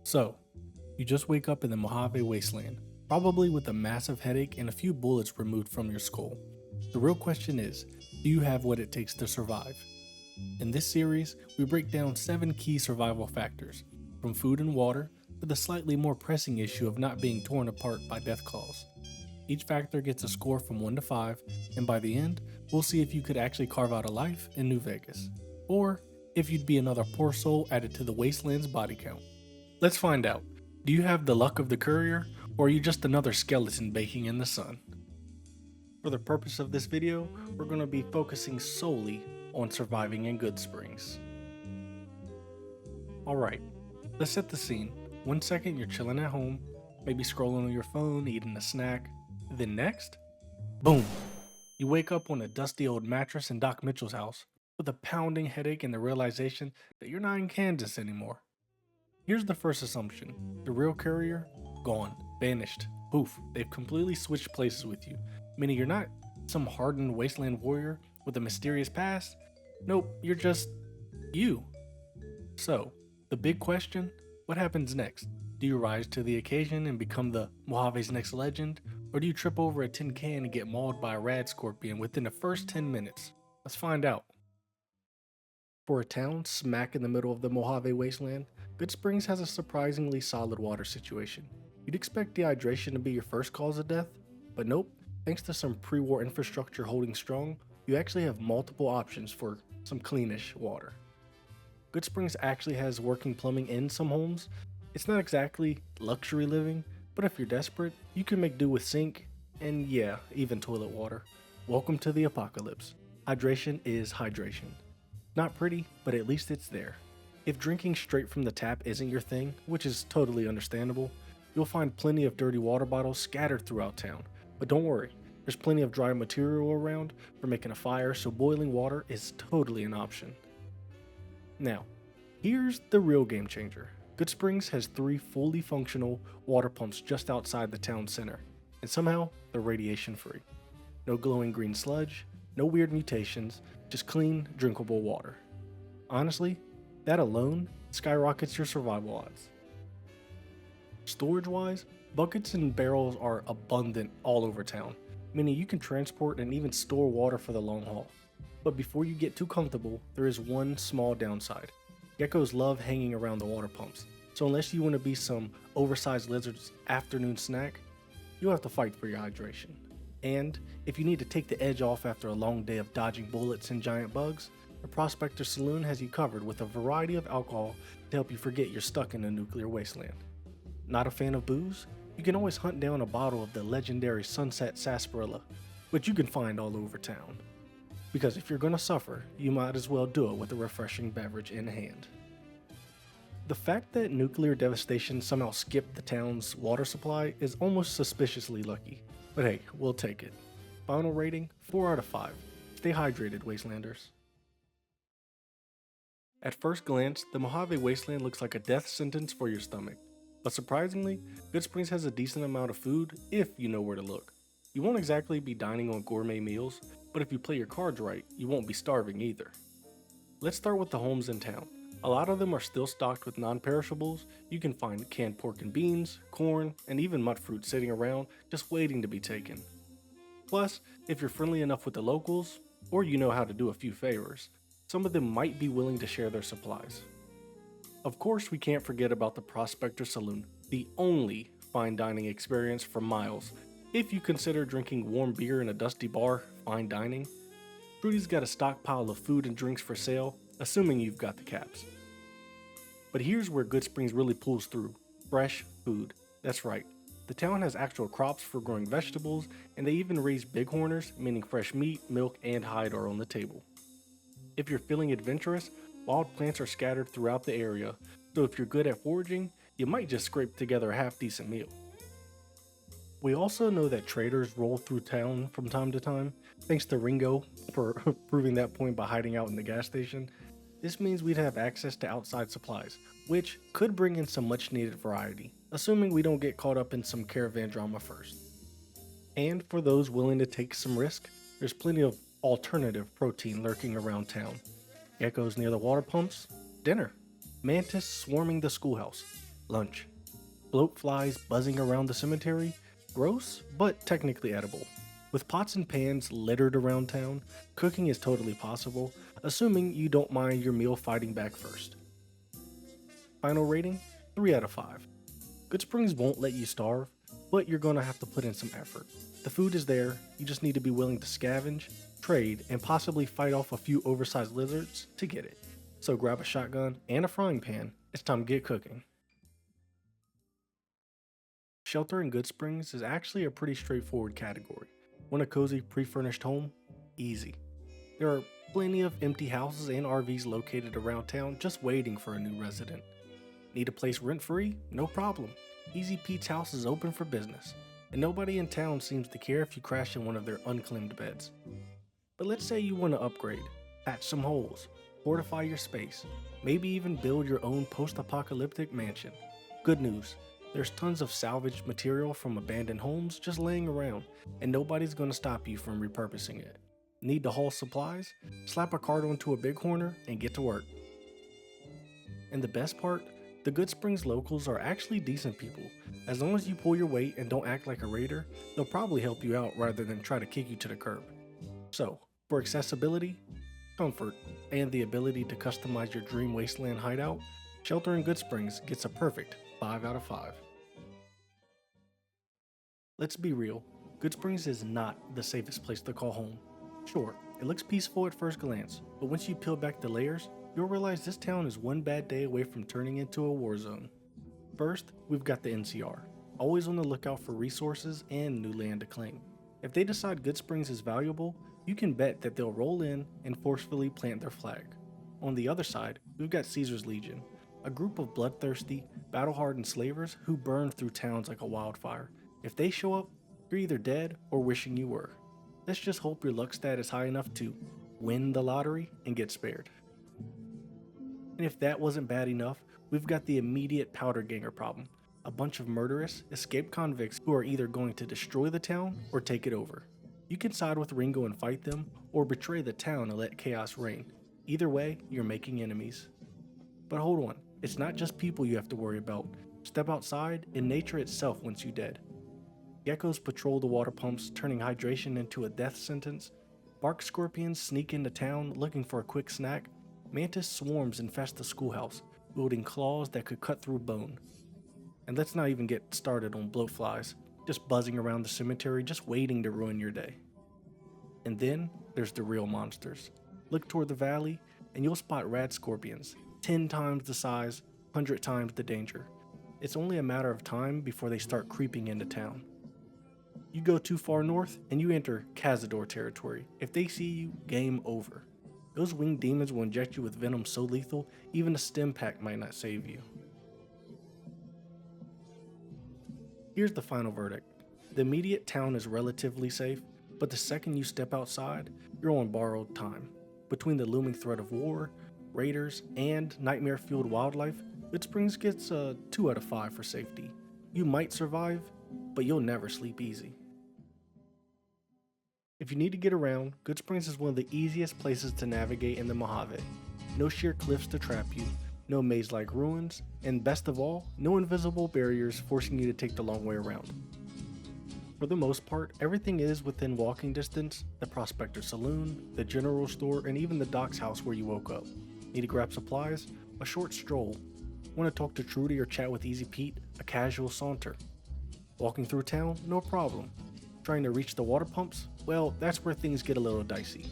So, you just wake up in the Mojave Wasteland, probably with a massive headache and a few bullets removed from your skull. The real question is, do you have what it takes to survive? In this series, we break down 7 key survival factors, from food and water to the slightly more pressing issue of not being torn apart by death claws. Each factor gets a score from 1 to 5, and by the end, we'll see if you could actually carve out a life in New Vegas, or if you'd be another poor soul added to the Wasteland's body count. Let's find out. Do you have the luck of the courier, or are you just another skeleton baking in the sun? For the purpose of this video, we're going to be focusing solely on surviving in Good Springs. Alright, let's set the scene. 1 second you're chilling at home, maybe scrolling on your phone, eating a snack. Then next, boom! You wake up on a dusty old mattress in Doc Mitchell's house with a pounding headache and the realization that you're not in Kansas anymore. Here's the first assumption. The real courier? Gone. Vanished. Poof. They've completely switched places with you. Meaning you're not some hardened wasteland warrior with a mysterious past. Nope, you're just you. So, the big question, what happens next? Do you rise to the occasion and become the Mojave's next legend? Or do you trip over a tin can and get mauled by a rad scorpion within the first 10 minutes? Let's find out. For a town smack in the middle of the Mojave Wasteland, Good Springs has a surprisingly solid water situation. You'd expect dehydration to be your first cause of death, but nope, thanks to some pre-war infrastructure holding strong, you actually have multiple options for some cleanish water. Good Springs actually has working plumbing in some homes. It's not exactly luxury living, but if you're desperate, you can make do with sink, and yeah, even toilet water. Welcome to the apocalypse. Hydration is hydration. Not pretty, but at least it's there. If drinking straight from the tap isn't your thing, which is totally understandable, you'll find plenty of dirty water bottles scattered throughout town. But don't worry, there's plenty of dry material around for making a fire, so boiling water is totally an option. Now, here's the real game changer. Good Springs has 3 fully functional water pumps just outside the town center, and somehow they're radiation free. No glowing green sludge, no weird mutations, just clean, drinkable water. Honestly, that alone skyrockets your survival odds. Storage-wise, buckets and barrels are abundant all over town, meaning you can transport and even store water for the long haul. But before you get too comfortable, there is one small downside. Geckos love hanging around the water pumps, so unless you want to be some oversized lizard's afternoon snack, you'll have to fight for your hydration. And if you need to take the edge off after a long day of dodging bullets and giant bugs, the Prospector Saloon has you covered with a variety of alcohol to help you forget you're stuck in a nuclear wasteland. Not a fan of booze? You can always hunt down a bottle of the legendary Sunset Sarsaparilla, which you can find all over town. Because if you're gonna suffer, you might as well do it with a refreshing beverage in hand. The fact that nuclear devastation somehow skipped the town's water supply is almost suspiciously lucky. But hey, we'll take it. Final rating, 4 out of 5. Stay hydrated, Wastelanders. At first glance, the Mojave Wasteland looks like a death sentence for your stomach. But surprisingly, Good Springs has a decent amount of food if you know where to look. You won't exactly be dining on gourmet meals, but if you play your cards right, you won't be starving either. Let's start with the homes in town. A lot of them are still stocked with non-perishables. You can find canned pork and beans, corn, and even mud fruit sitting around just waiting to be taken. Plus, if you're friendly enough with the locals, or you know how to do a few favors, some of them might be willing to share their supplies. Of course, we can't forget about the Prospector Saloon, the only fine dining experience for miles. If you consider drinking warm beer in a dusty bar fine dining, Trudy's got a stockpile of food and drinks for sale, assuming you've got the caps. But here's where Good Springs really pulls through. Fresh food. That's right. The town has actual crops for growing vegetables, and they even raise bighorners, meaning fresh meat, milk, and hide are on the table. If you're feeling adventurous, wild plants are scattered throughout the area, so if you're good at foraging, you might just scrape together a half-decent meal. We also know that traders roll through town from time to time, thanks to Ringo for proving that point by hiding out in the gas station. This means we'd have access to outside supplies, which could bring in some much needed variety, assuming we don't get caught up in some caravan drama first. And for those willing to take some risk, there's plenty of alternative protein lurking around town. Geckos near the water pumps, dinner. Mantis swarming the schoolhouse. Lunch. Bloat flies buzzing around the cemetery. Gross, but technically edible. With pots and pans littered around town, cooking is totally possible, assuming you don't mind your meal fighting back first. Final rating 3 out of 5. Good Springs won't let you starve, but you're gonna have to put in some effort. The food is there, you just need to be willing to scavenge, trade, and possibly fight off a few oversized lizards to get it. So grab a shotgun and a frying pan, it's time to get cooking. Shelter in Good Springs is actually a pretty straightforward category. Want a cozy pre-furnished home? Easy. There are plenty of empty houses and RVs located around town just waiting for a new resident. Need a place rent-free? No problem. Easy Pete's house is open for business, and nobody in town seems to care if you crash in one of their unclaimed beds. But let's say you want to upgrade, patch some holes, fortify your space, maybe even build your own post-apocalyptic mansion. Good news, there's tons of salvaged material from abandoned homes just laying around, and nobody's going to stop you from repurposing it. Need to haul supplies? Slap a cart onto a big horner and get to work. And the best part? The Good Springs locals are actually decent people. As long as you pull your weight and don't act like a raider, they'll probably help you out rather than try to kick you to the curb. So, for accessibility, comfort, and the ability to customize your dream wasteland hideout, Shelter in Good Springs gets a perfect 5 out of 5. Let's be real, Good Springs is not the safest place to call home. Sure, it looks peaceful at first glance, but once you peel back the layers, you'll realize this town is one bad day away from turning into a war zone. First, we've got the NCR, always on the lookout for resources and new land to claim. If they decide Good Springs is valuable, you can bet that they'll roll in and forcefully plant their flag. On the other side, we've got Caesar's Legion, a group of bloodthirsty, battle-hardened slavers who burn through towns like a wildfire. If they show up, you're either dead or wishing you were. Let's just hope your luck stat is high enough to win the lottery and get spared. And if that wasn't bad enough, we've got the immediate powder ganger problem. A bunch of murderous, escaped convicts who are either going to destroy the town or take it over. You can side with Ringo and fight them, or betray the town and let chaos reign. Either way, you're making enemies. But hold on, it's not just people you have to worry about. Step outside, and nature itself wants you dead. Geckos patrol the water pumps, turning hydration into a death sentence. Bark scorpions sneak into town looking for a quick snack. Mantis swarms infest the schoolhouse, wielding claws that could cut through bone. And let's not even get started on bloatflies, just buzzing around the cemetery, just waiting to ruin your day. And then there's the real monsters. Look toward the valley, and you'll spot rad scorpions, 10 times the size, 100 times the danger. It's only a matter of time before they start creeping into town. You go too far north, and you enter Cazador territory. If they see you, game over. Those winged demons will inject you with venom so lethal, even a stim pack might not save you. Here's the final verdict. The immediate town is relatively safe, but the second you step outside, you're on borrowed time. Between the looming threat of war, raiders, and nightmare-fueled wildlife, Good Springs gets a 2 out of 5 for safety. You might survive, but you'll never sleep easy. If you need to get around, Good Springs is one of the easiest places to navigate in the Mojave. No sheer cliffs to trap you, no maze-like ruins, and best of all, no invisible barriers forcing you to take the long way around. For the most part, everything is within walking distance: the Prospector Saloon, the general store, and even the doc's house where you woke up. Need to grab supplies? A short stroll. Want to talk to Trudy or chat with Easy Pete? A casual saunter. Walking through town? No problem. Trying to reach the water pumps? Well, that's where things get a little dicey.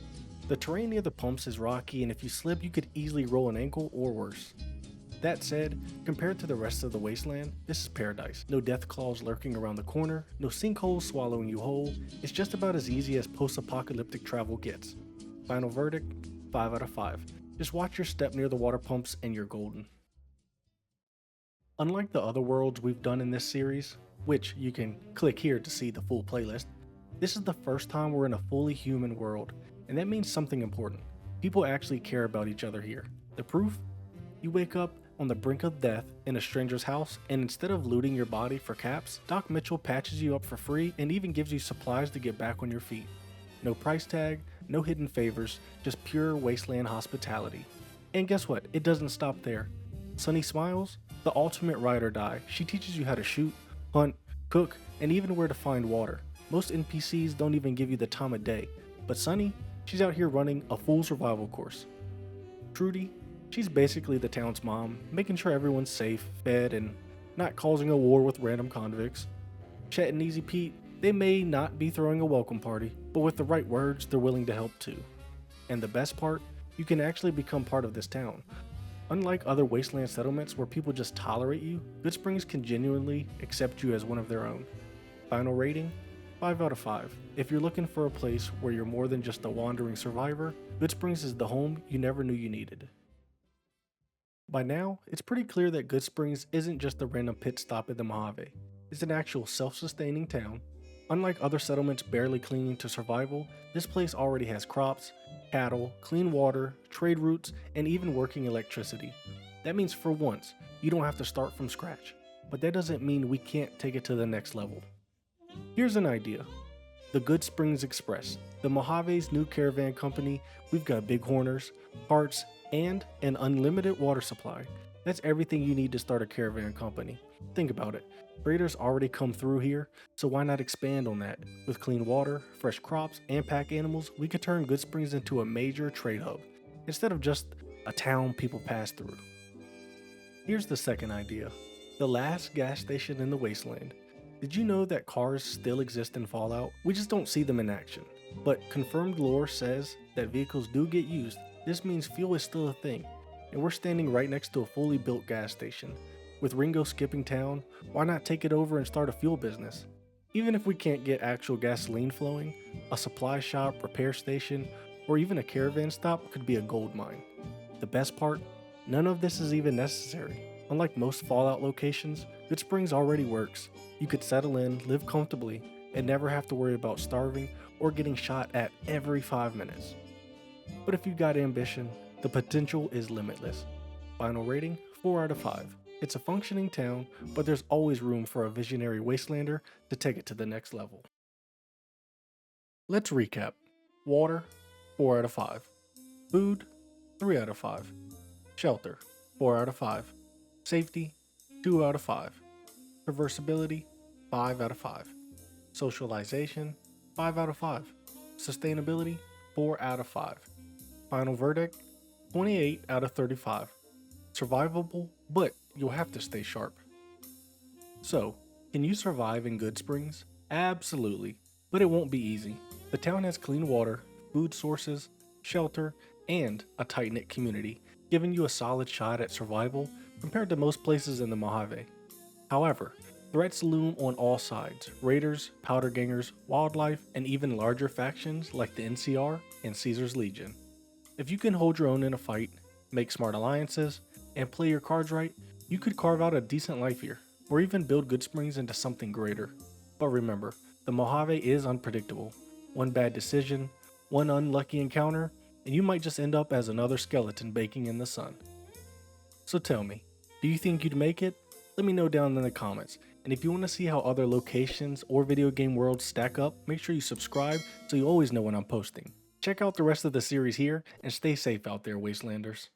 The terrain near the pumps is rocky, and if you slip, you could easily roll an ankle or worse. That said, compared to the rest of the wasteland, this is paradise. No death claws lurking around the corner, no sinkholes swallowing you whole. It's just about as easy as post-apocalyptic travel gets. Final verdict, 5 out of 5. Just watch your step near the water pumps and you're golden. Unlike the other worlds we've done in this series, which you can click here to see the full playlist, this is the first time we're in a fully human world, and that means something important. People actually care about each other here. The proof? You wake up on the brink of death in a stranger's house, and instead of looting your body for caps, Doc Mitchell patches you up for free and even gives you supplies to get back on your feet. No price tag, no hidden favors, just pure wasteland hospitality. And guess what? It doesn't stop there. Sunny smiles? the ultimate ride or die. She teaches you how to shoot, hunt, cook, and even where to find water. Most NPCs don't even give you the time of day, but Sunny, she's out here running a full survival course. Trudy, she's basically the town's mom, making sure everyone's safe, fed, and not causing a war with random convicts. Chet and Easy Pete, they may not be throwing a welcome party, but with the right words, they're willing to help too. And the best part, you can actually become part of this town. Unlike other wasteland settlements where people just tolerate you, Good Springs can genuinely accept you as one of their own. Final rating? 5 out of 5. If you're looking for a place where you're more than just a wandering survivor, Good Springs is the home you never knew you needed. By now, it's pretty clear that Good Springs isn't just a random pit stop in the Mojave. It's an actual self-sustaining town. Unlike other settlements barely clinging to survival, this place already has crops, cattle, clean water, trade routes, and even working electricity. That means for once, you don't have to start from scratch, but that doesn't mean we can't take it to the next level. Here's an idea. The Good Springs Express, the Mojave's new caravan company. We've got bighorners, parts, and an unlimited water supply. That's everything you need to start a caravan company. Think about it. Raiders already come through here, so why not expand on that? With clean water, fresh crops, and pack animals, we could turn Good Springs into a major trade hub, instead of just a town people pass through. Here's the second idea. The last gas station in the Wasteland. Did you know that cars still exist in Fallout? We just don't see them in action. But confirmed lore says that vehicles do get used. This means fuel is still a thing, and we're standing right next to a fully built gas station. With Ringo skipping town, why not take it over and start a fuel business? Even if we can't get actual gasoline flowing, a supply shop, repair station, or even a caravan stop could be a gold mine. The best part? None of this is even necessary. Unlike most Fallout locations, Good Springs already works. You could settle in, live comfortably, and never have to worry about starving or getting shot at every 5 minutes. But if you've got ambition, the potential is limitless. Final rating, 4 out of 5. It's a functioning town, but there's always room for a visionary wastelander to take it to the next level. Let's recap. Water, 4 out of 5. Food, 3 out of 5. Shelter, 4 out of 5. Safety, 2 out of 5. Traversability, 5 out of 5. Socialization, 5 out of 5. Sustainability, 4 out of 5. Final verdict, 28 out of 35. Survivable, but you'll have to stay sharp. So, can you survive in Good Springs? Absolutely, but it won't be easy. The town has clean water, food sources, shelter, and a tight-knit community, giving you a solid shot at survival compared to most places in the Mojave. However, threats loom on all sides: raiders, powder gangers, wildlife, and even larger factions like the NCR and Caesar's Legion. If you can hold your own in a fight, make smart alliances, and play your cards right, you could carve out a decent life here, or even build Good Springs into something greater. But remember, the Mojave is unpredictable. One bad decision, one unlucky encounter, and you might just end up as another skeleton baking in the sun. So tell me, do you think you'd make it? Let me know down in the comments. And if you want to see how other locations or video game worlds stack up, make sure you subscribe so you always know when I'm posting. Check out the rest of the series here, and stay safe out there, Wastelanders.